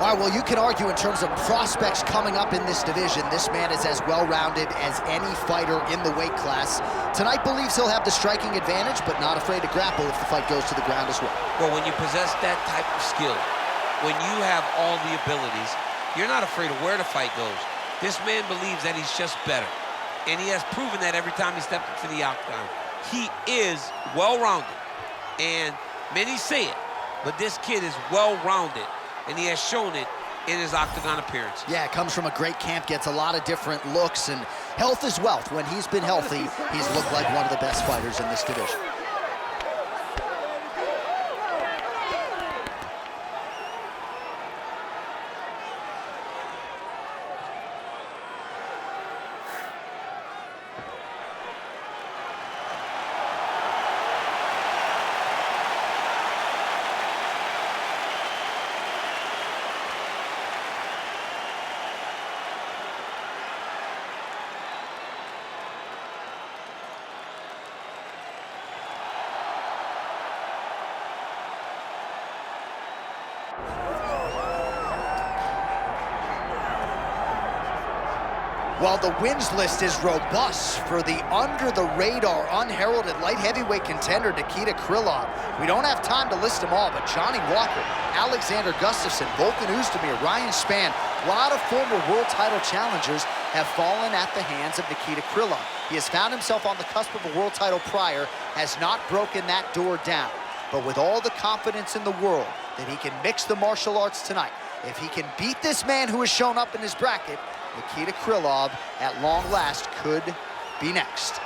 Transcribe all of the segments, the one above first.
All right, well, you can argue in terms of prospects coming up in this division, this man is as well-rounded as any fighter in the weight class. Tonight believes he'll have the striking advantage, but not afraid to grapple if the fight goes to the ground as well. Well, when you possess that type of skill, when you have all the abilities, you're not afraid of where the fight goes. This man believes that he's just better, and he has proven that every time he stepped into the octagon. He is well-rounded, and many say it, but this kid is well-rounded, and he has shown it in his octagon appearance. Yeah, comes from a great camp, gets a lot of different looks, and health is wealth. When he's been healthy, he's looked like one of the best fighters in this division. While the wins list is robust for the under-the-radar, unheralded light heavyweight contender Nikita Krylov, we don't have time to list them all, but Johnny Walker, Alexander Gustafsson, Volkan Oezdemir, Ryan Spann, a lot of former world title challengers have fallen at the hands of Nikita Krylov. He has found himself on the cusp of a world title prior, has not broken that door down. But with all the confidence in the world that he can mix the martial arts tonight, if he can beat this man who has shown up in his bracket, Nikita Krylov, at long last, could be next.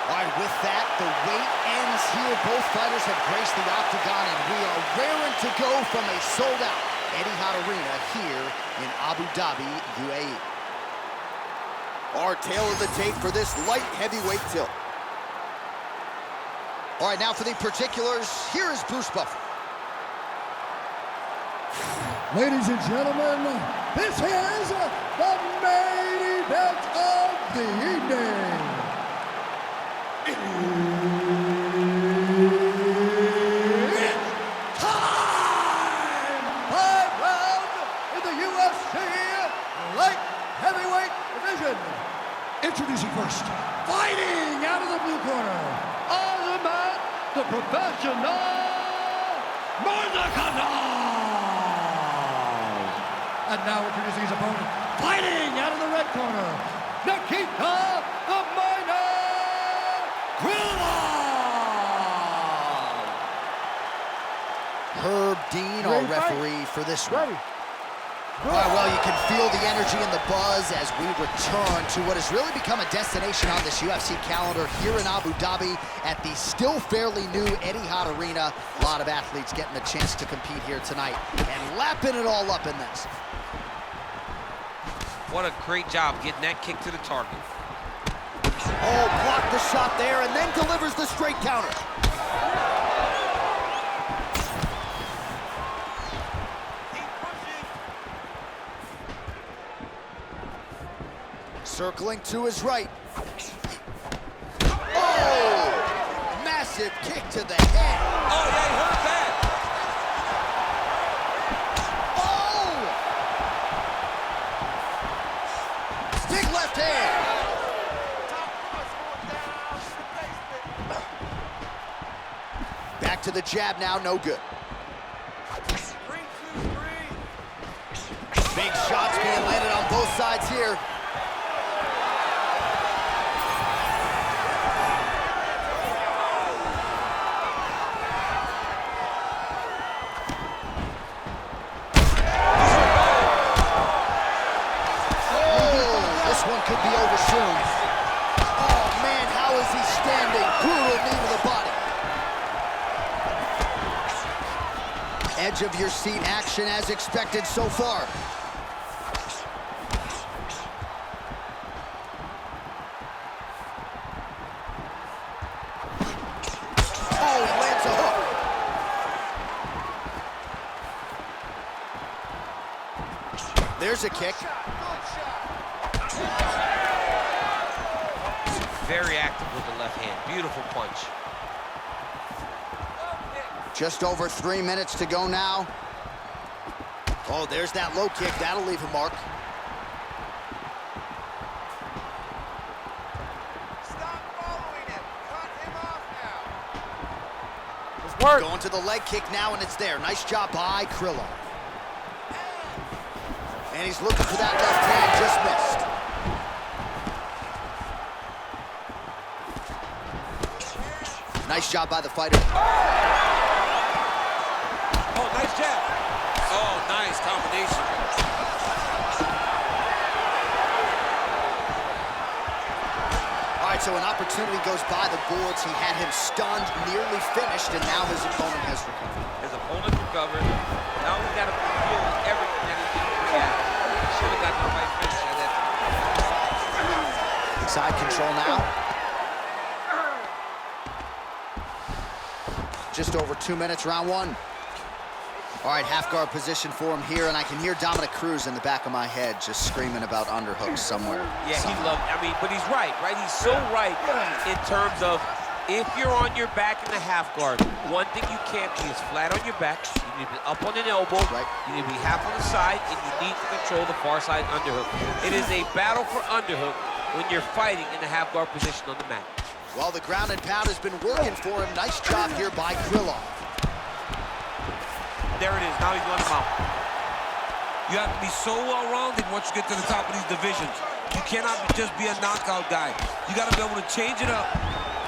All right, with that, the wait ends here. Both fighters have graced the octagon, and we are raring to go from a sold-out Etihad Arena here in Abu Dhabi, UAE. Our tale of the tape for this light heavyweight tilt. All right, now for the particulars, here is Bruce Buffer. Ladies and gentlemen, this is the main event of the evening. It's time! 5 rounds in the UFC light heavyweight division. Introducing first, fighting out of the blue corner, Azamat, the professional Murzakanov. And now introducing his opponent, fighting out of the red corner, Nikita the Miner Krylov. Herb Dean, our referee for this one. All right, well, you can feel the energy and the buzz as we return to what has really become a destination on this UFC calendar here in Abu Dhabi at the still fairly new Etihad Arena. A lot of athletes getting a chance to compete here tonight and lapping it all up in this. What a great job getting that kick to the target. Oh, blocked the shot there and then delivers the straight counter. Circling to his right. Oh! Massive kick to the head. Oh, yeah, he heard that. Oh! Big left hand. Back to the jab now, no good. Big shots being landed on both sides here. Could be over soon. Oh man, how is he standing? Brutal knee to the body. Edge of your seat action as expected so far. Oh, he lands a hook. There's a kick. Very active with the left hand. Beautiful punch. Just over 3 minutes to go now. Oh, there's that low kick. That'll leave a mark. Stop following him. Cut him off now. Let's work. Going to the leg kick now, and it's there. Nice job by Krylov. And he's looking for that left hand, just missed. Nice job by the fighter. Oh, nice jab. Oh, nice combination. All right, so an opportunity goes by the boards. He had him stunned, nearly finished, and now his opponent has recovered. His opponent recovered. Now he's got to feel everything that he's doing. Yeah, he should have got the right finish at that. Side control now. Just over 2 minutes, round one. All right, half guard position for him here, and I can hear Dominic Cruz in the back of my head just screaming about underhooks somewhere. Yeah, he loved, I mean, but he's right? He's so right in terms of if you're on your back in the half guard, one thing you can't be is flat on your back. You need to be up on an elbow. Right. You need to be half on the side, and you need to control the far side underhook. It is a battle for underhook when you're fighting in the half guard position on the mat. Well, the ground and pound has been working for him. Nice job here by Krylov. There it is. Now he's letting him out. You have to be so well-rounded once you get to the top of these divisions. You cannot just be a knockout guy. You got to be able to change it up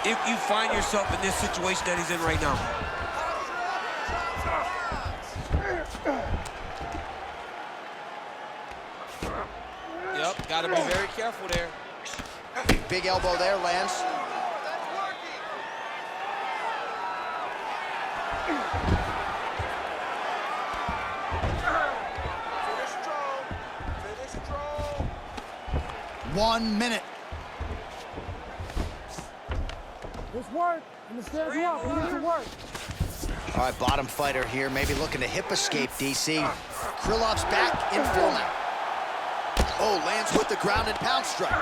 if you find yourself in this situation that he's in right now. Yep, got to be very careful there. Big elbow there, lands. Finish strong. Finish strong. 1 minute. Let's work. Understand you up. We need to work. All right, bottom fighter here, maybe looking to hip escape, DC. Krylov's back in full now. Oh, lands with the ground and pound strike.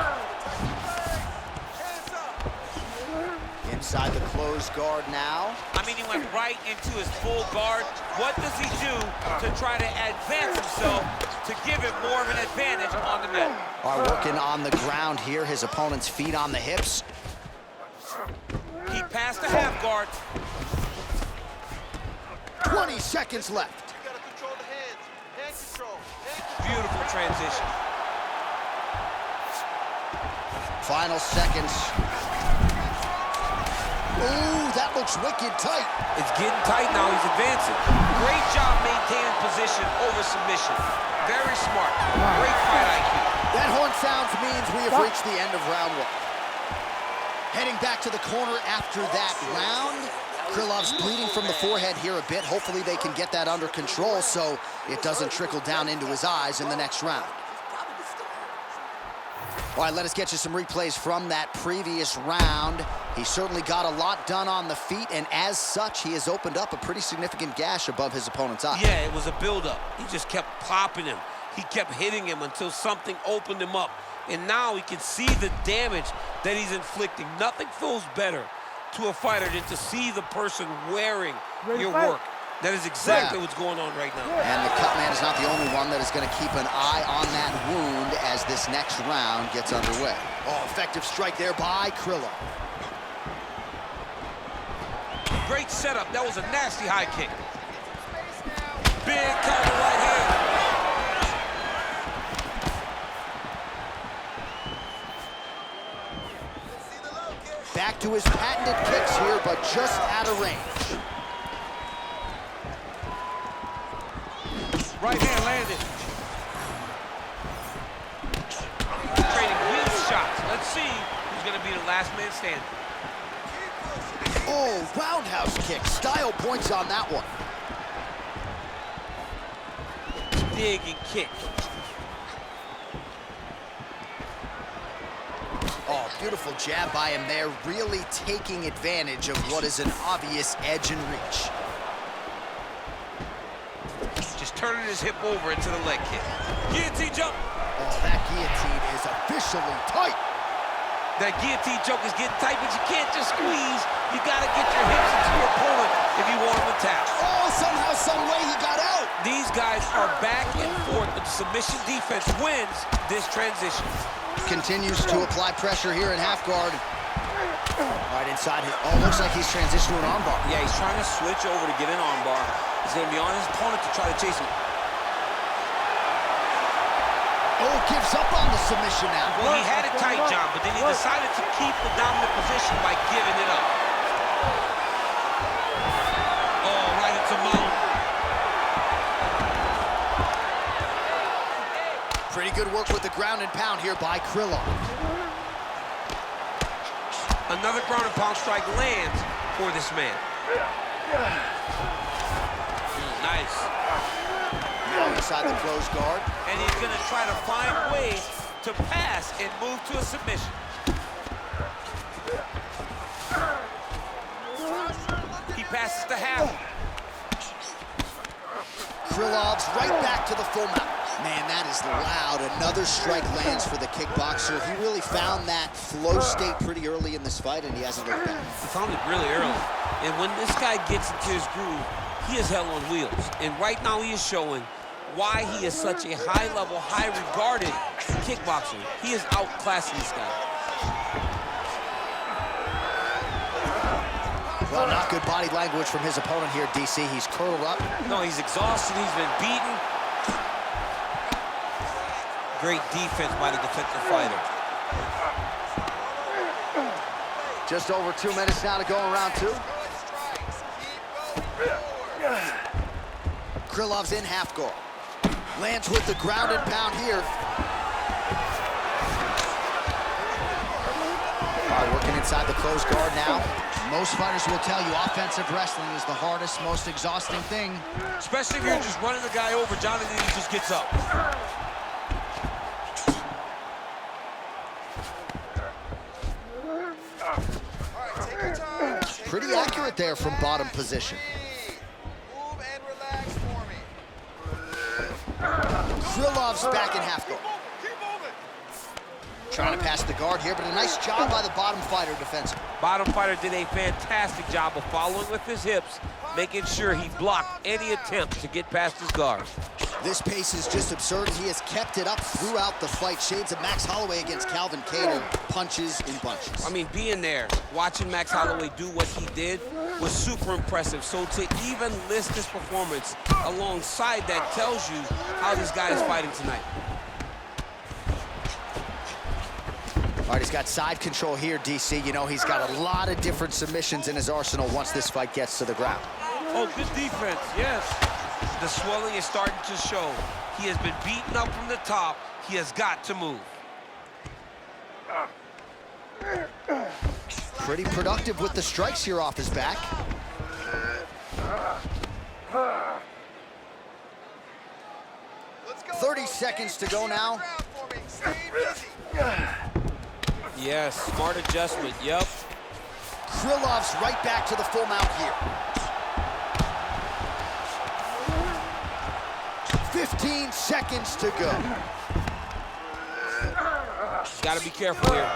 Inside the closed guard now. I mean, he went right into his full guard. What does he do to try to advance himself to give him more of an advantage on the mat? Are working on the ground here. His opponent's feet on the hips. He passed the half guard. 20 seconds left. You gotta control the hands. Hand control. Hand control. Beautiful transition. Final seconds. Ooh, that looks wicked tight. It's getting tight now. He's advancing. Great job maintaining position over submission. Very smart. Great fight IQ. That horn sounds means we have reached the end of round one. Heading back to the corner after that round. Krylov's bleeding from the forehead here a bit. Hopefully they can get that under control so it doesn't trickle down into his eyes in the next round. All right, let us get you some replays from that previous round. He certainly got a lot done on the feet, and as such, he has opened up a pretty significant gash above his opponent's eye. Yeah, it was a buildup. He just kept popping him. He kept hitting him until something opened him up. And now he can see the damage that he's inflicting. Nothing feels better to a fighter than to see the person wearing your work. That is exactly what's going on right now. And the cut man is not the only one that is going to keep an eye on that wound as this next round gets underway. Oh, effective strike there by Krylov. Great setup. That was a nasty high kick. Big counter right hand. Back to his patented kicks here, but just out of range. Right hand landed. Trading wheel shots. Let's see who's going to be the last man standing. Oh, roundhouse kick. Style points on that one. dig and kick. Oh, beautiful jab by him there, really taking advantage of what is an obvious edge and reach. Just turning his hip over into the leg kick. Guillotine jump. Oh, that guillotine is officially tight. That guillotine choke is getting tight, but you can't just squeeze. You gotta get your hips into your opponent if you want him to tap. Oh, somehow, some way he got out. These guys are back and forth, but submission defense wins this transition. Continues to apply pressure here in half guard. Right inside. Oh, looks like he's transitioned to an armbar. Yeah, he's trying to switch over to get an armbar. He's going to be on his opponent to try to chase him. Oh, gives up on the submission now. Well, he had it tight, John, but then he decided to keep the dominant position by giving it up. Oh, right into mount. Pretty good work with the ground and pound here by Krylov. Another ground and pound strike lands for this man. Nice. Now inside the closed guard. And he's gonna try to find ways to pass and move to a submission. He passes to half. Krylov's right back to the full mount. Man, that is loud. Another strike lands for the kickboxer. He really found that flow state pretty early in this fight, and he hasn't looked back. He found it really early. And when this guy gets into his groove, he is hell on wheels. And right now he is showing why he is such a high-level, high-regarded kickboxer. He is outclassing this guy. Well, not good body language from his opponent here, DC. He's curled up. No, he's exhausted. He's been beaten. Great defense by the defensive fighter. Just over 2 minutes now to go in round two. Krylov's in half guard. Lands with the ground and pound here. All right, working inside the closed guard now. Most fighters will tell you offensive wrestling is the hardest, most exhausting thing. Especially if you're just running the guy over, John, and then he just gets up. Pretty accurate there from bottom position. Move and relax for me. Krylov's back in half guard. Keep moving. Trying to pass the guard here, but a nice job by the bottom fighter defensively. Bottom fighter did a fantastic job of following with his hips, making sure he blocked any attempt to get past his guard. This pace is just absurd. He has kept it up throughout the fight. Shades of Max Holloway against Calvin Kattar, punches in bunches. I mean, being there, watching Max Holloway do what he did was super impressive. So to even list this performance alongside that tells you how this guy is fighting tonight. All right, he's got side control here, DC. You know, he's got a lot of different submissions in his arsenal once this fight gets to the ground. Oh, good defense, yes. The swelling is starting to show. He has been beaten up from the top. He has got to move. Pretty productive with the strikes here off his back. Let's go. 30 seconds to go now. Stay busy. Yes, smart adjustment, yep. Krylov's right back to the full mount here. 15 seconds to go. Got to be careful here.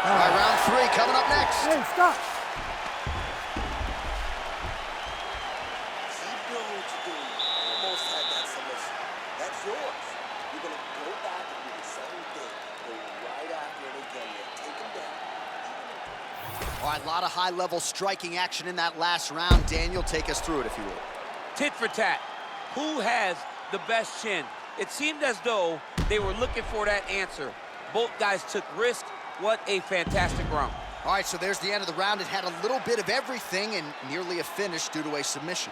All right, round three coming up next. Hey, stop. Keep doing what you're doing. Almost had that submission. That's yours. You're going to go back and do the same thing. Go right after it again. Take him down. All right, a lot of high-level striking action in that last round. Daniel, take us through it, if you will. Tit for tat. Who has the best chin? It seemed as though they were looking for that answer. Both guys took risk. What a fantastic round. All right, so there's the end of the round. It had a little bit of everything and nearly a finish due to a submission.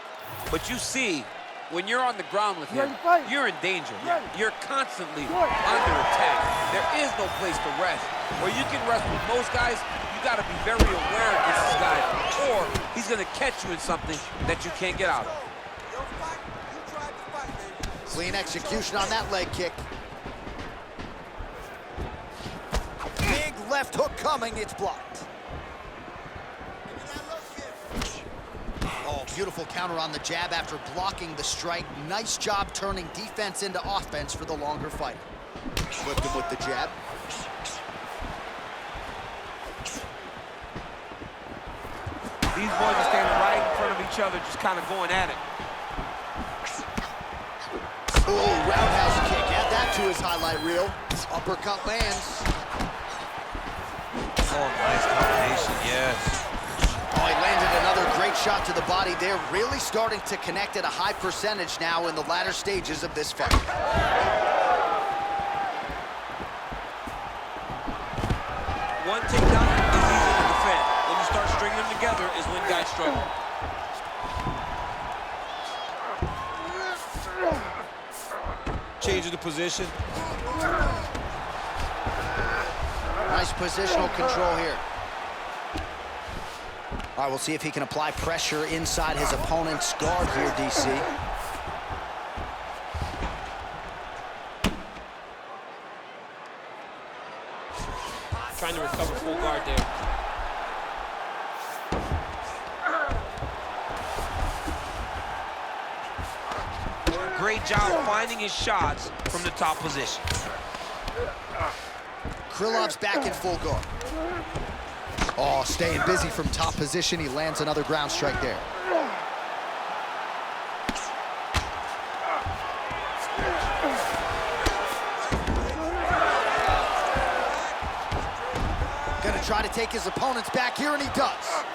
But you see When you're on the ground with him, you're in danger. You're constantly under attack. There is no place to rest. Where you can rest with most guys, you got to be very aware against this guy, or he's going to catch you in something that you can't get out of. Clean execution on that leg kick. Big left hook coming, it's blocked. Oh, beautiful counter on the jab after blocking the strike. Nice job turning defense into offense for the longer fight. Flipped him with the jab. These boys are standing right in front of each other, just kind of going at it. Oh, roundhouse kick. Add that to his highlight reel. Uppercut lands. Oh, nice combination, yes. Oh, he landed another great shot to the body. They're really starting to connect at a high percentage now in the latter stages of this fight. One takedown is easy to defend. When you start stringing them together is when guys struggle. Change of the position. Nice positional control here. All right, we'll see if he can apply pressure inside his opponent's guard here, DC. Trying to recover full guard there. Great job finding his shots from the top position. Krylov's back in full guard. Oh, staying busy from top position. He lands another ground strike there. Gonna try to take his opponents back here, and he does.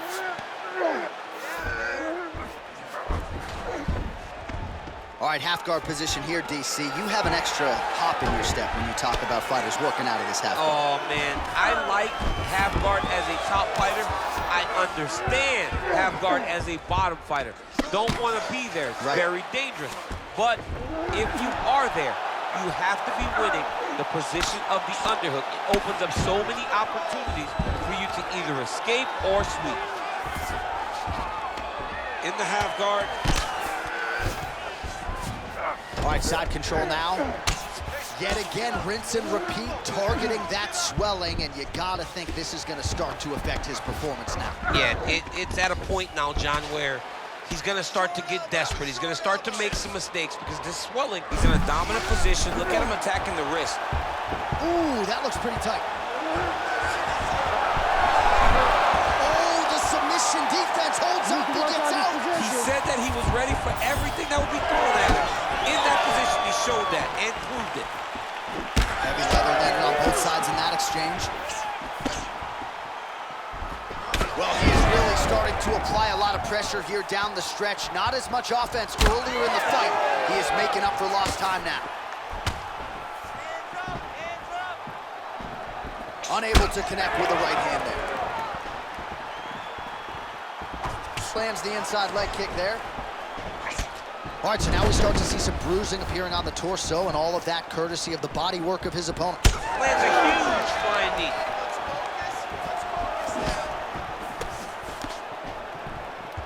All right, half guard position here, DC. You have an extra hop in your step when you talk about fighters working out of this half guard. Oh, man, I like half guard as a top fighter. I understand half guard as a bottom fighter. Don't want to be there. It's very dangerous. But if you are there, you have to be winning the position of the underhook. It opens up so many opportunities for you to either escape or sweep. In the half guard. All right, side control now. Yet again, rinse and repeat, targeting that swelling, and you gotta think this is gonna start to affect his performance now. Yeah, it's at a point now, John, where he's gonna start to get desperate. He's gonna start to make some mistakes because this swelling, he's in a dominant position. Look at him attacking the wrist. Ooh, that looks pretty tight. Oh, the submission defense holds up, he gets out. He said that he was ready for everything that would be thrown at him. In that position, he showed that and proved it. Heavy leather landed on both sides in that exchange. Well, he is really starting to apply a lot of pressure here down the stretch. Not as much offense earlier in the fight. He is making up for lost time now. Unable to connect with the right hand there. Slams the inside leg kick there. All right, so now we start to see some bruising appearing on the torso, and all of that courtesy of the body work of his opponent. Lands a huge flying knee.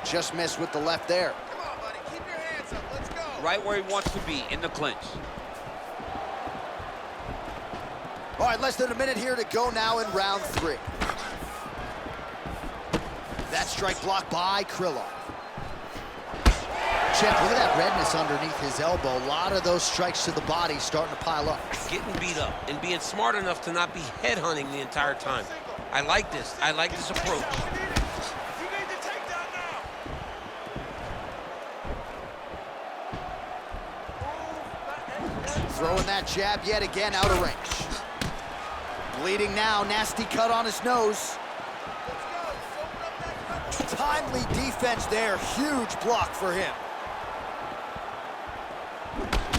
Just missed with the left there. Come on, buddy. Keep your hands up. Let's go. Right where he wants to be, in the clinch. All right, less than a minute here to go now in round 3. That strike blocked by Krylov. Champ, look at that redness underneath his elbow. A lot of those strikes to the body starting to pile up. Getting beat up and being smart enough to not be headhunting the entire time. I like this. I like this approach. You need to take down now. Throwing that jab yet again out of range. Bleeding now, nasty cut on his nose. Timely defense there, huge block for him.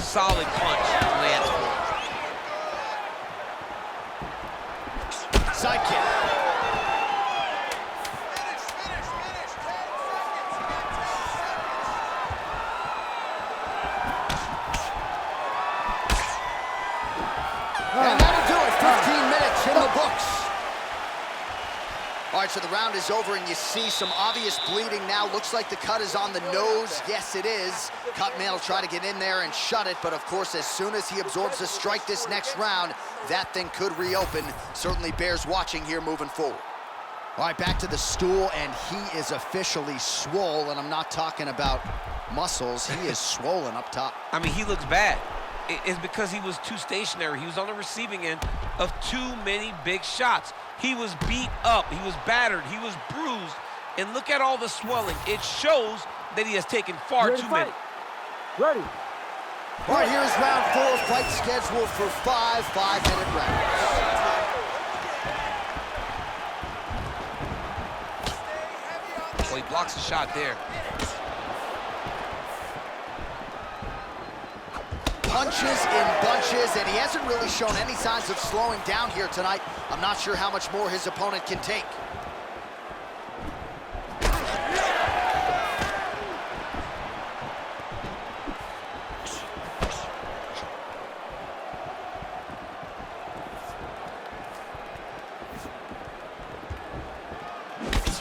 Solid punch, lands. Side kick. Finish. 10 seconds. right, so the round is over, and you see some obvious bleeding now. Looks like the cut is on the nose. Yes, it is. Cutman will try to get in there and shut it, but of course, as soon as he absorbs a strike this next round, that thing could reopen. Certainly bears watching here moving forward. All right, back to the stool, and he is officially swole, and I'm not talking about muscles. He is swollen up top. I mean, he looks bad. It's because he was too stationary. He was on the receiving end of too many big shots. He was beat up, he was battered, he was bruised, and look at all the swelling. It shows that he has taken far too many. Ready. All right, here's round 4, fight scheduled for 5 5-minute rounds. Well, he blocks a shot there. Punches in bunches, and he hasn't really shown any signs of slowing down here tonight. I'm not sure how much more his opponent can take.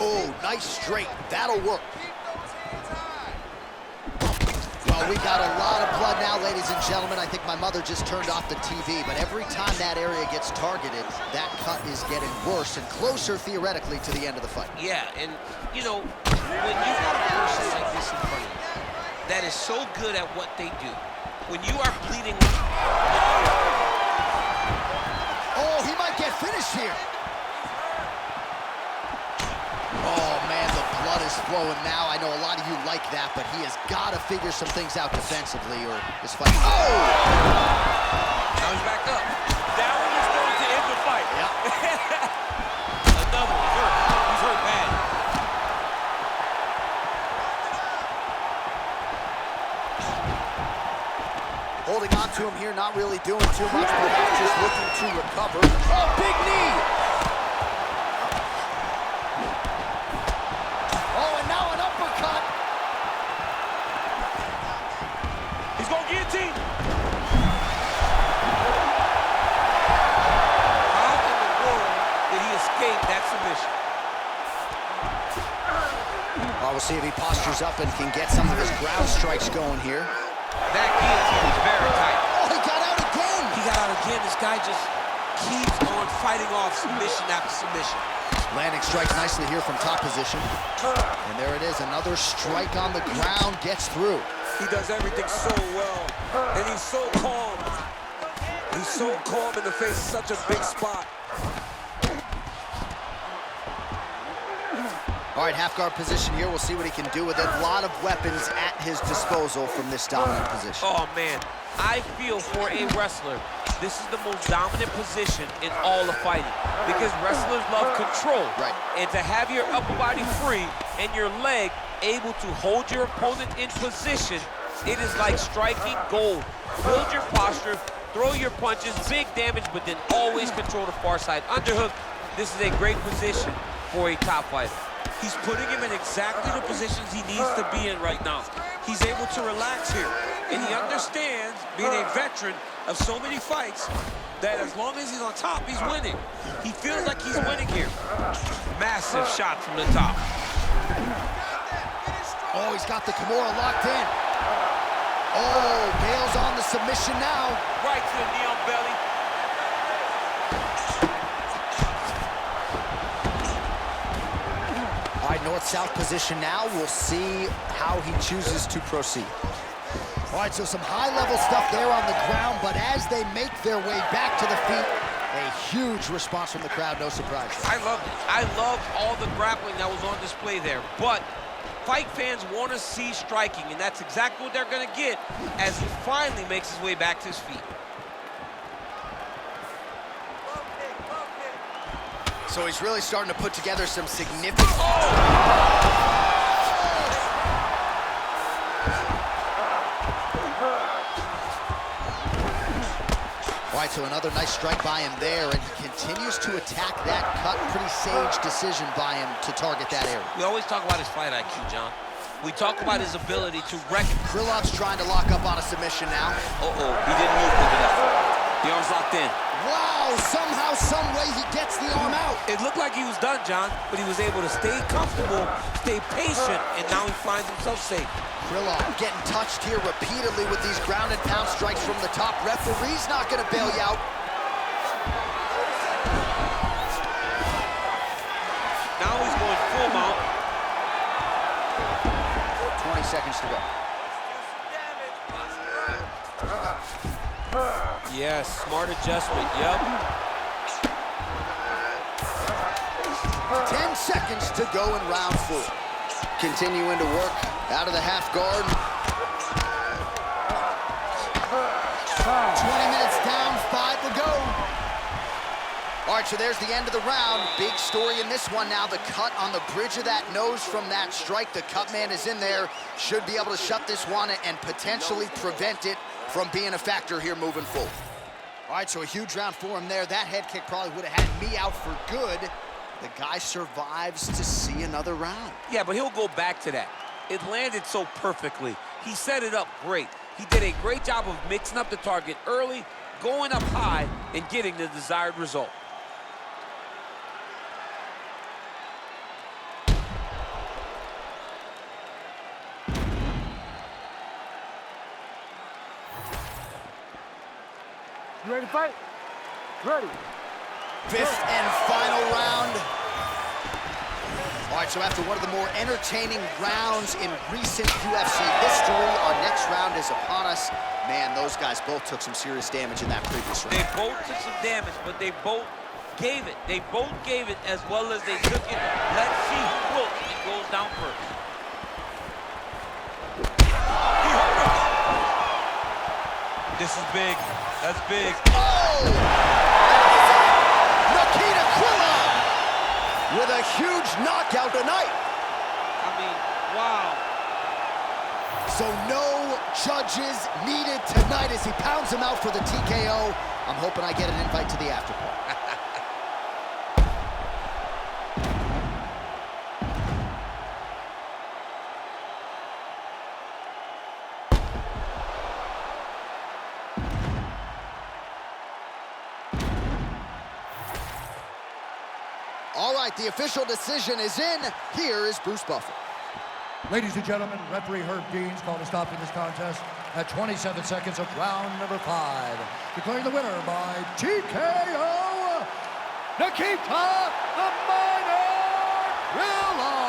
Oh, nice straight. That'll work. Well, we got a lot of blood now, ladies and gentlemen. I think my mother just turned off the TV, but every time that area gets targeted, that cut is getting worse and closer, theoretically, to the end of the fight. Yeah, and, you know, when you got a person like this in front of you that is so good at what they do, when you are bleeding... Oh, he might get finished here. Oh, man, the blood is flowing now. I know a lot of you like that, but he has got to figure some things out defensively or this fight. Oh! Now he's back up. That one is going to end the fight. Yep. Another one. He's hurt. He's hurt bad. Holding on to him here, not really doing too much, perhaps just looking to recover. Oh, big knee! Oh, and now an uppercut. He's going to guillotine. How in the world did he escape that submission? Oh, we'll see if he postures up and can get some of his ground strikes going here. That guillotine is very tight. Oh, he got out again! He got out again. This guy just keeps on fighting off submission after submission. Landing strikes nicely here from top position. And there it is, another strike on the ground, gets through. He does everything so well, and he's so calm. He's so calm in the face of such a big spot. All right, half guard position here. We'll see what he can do with it. A lot of weapons at his disposal from this dominant position. Oh, man. I feel for a wrestler, this is the most dominant position in all of fighting because wrestlers love control. Right. And to have your upper body free and your leg able to hold your opponent in position, it is like striking gold. Build your posture, throw your punches, big damage, but then always control the far side. Underhook, this is a great position for a top fighter. He's putting him in exactly the positions he needs to be in right now. He's able to relax here, and he understands, being a veteran of so many fights, that as long as he's on top, he's winning. He feels like he's winning here. Massive shot from the top. Oh, he's got the Kimura locked in. Oh, Bale's on the submission now. Right to the knee on belly. All right, north-south position now. We'll see how he chooses to proceed. All right, so some high-level stuff there on the ground, but as they make their way back to the feet, a huge response from the crowd, no surprise. I loved it. I loved all the grappling that was on display there, but fight fans want to see striking, and that's exactly what they're going to get as he finally makes his way back to his feet. So he's really starting to put together some significant... All right, so another nice strike by him there, and he continues to attack that cut. Pretty sage decision by him to target that area. We always talk about his fight IQ, John. We talk about his ability to recognize. Krylov's trying to lock up on a submission now. Uh-oh, he didn't move quick enough. The arm's locked in. Wow, somehow, some way he gets the arm out. It looked like he was done, John, but he was able to stay comfortable, stay patient, and now he finds himself safe. Krylov getting touched here repeatedly with these ground and pound strikes from the top. Referee's not going to bail you out. Now he's going full mount. 20 seconds to go. Yes, smart adjustment, yep. 10 seconds to go in round 4. Continuing to work out of the half guard. 20 minutes down, 5 to go. All right, so there's the end of the round. Big story in this one now. The cut on the bridge of that nose from that strike. The cut man is in there. Should be able to shut this one and potentially prevent it from being a factor here moving forward. All right, so a huge round for him there. That head kick probably would have had me out for good. The guy survives to see another round. Yeah, but he'll go back to that. It landed so perfectly. He set it up great. He did a great job of mixing up the target early, going up high, and getting the desired result. You ready to fight? Ready. 5th and final round. All right, so after one of the more entertaining rounds in recent UFC history, our next round is upon us. Man, those guys both took some serious damage in that previous round. They both took some damage, but they both gave it. They both gave it as well as they took it. Let's see who looks and goes down first. He hurt him. This is big. That's big. Oh! Nikita Krylov with a huge knockout tonight. I mean, wow. So no judges needed tonight as he pounds him out for the TKO. I'm hoping I get an invite to the after party. All right, the official decision is in. Here is Bruce Buffer. Ladies and gentlemen, referee Herb Dean's called a stop to this contest at 27 seconds of round number 5. Declaring the winner by TKO, Nikita the Miner Krylov.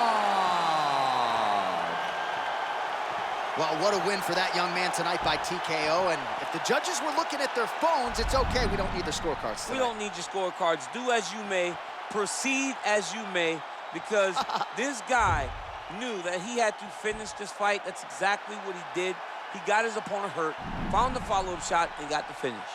Well, what a win for that young man tonight by TKO. And if the judges were looking at their phones, it's okay. We don't need their scorecards tonight. We don't need your scorecards. Do as you may, proceed as you may, because this guy knew that he had to finish this fight. That's exactly what he did. He got his opponent hurt, found the follow-up shot, and got the finish.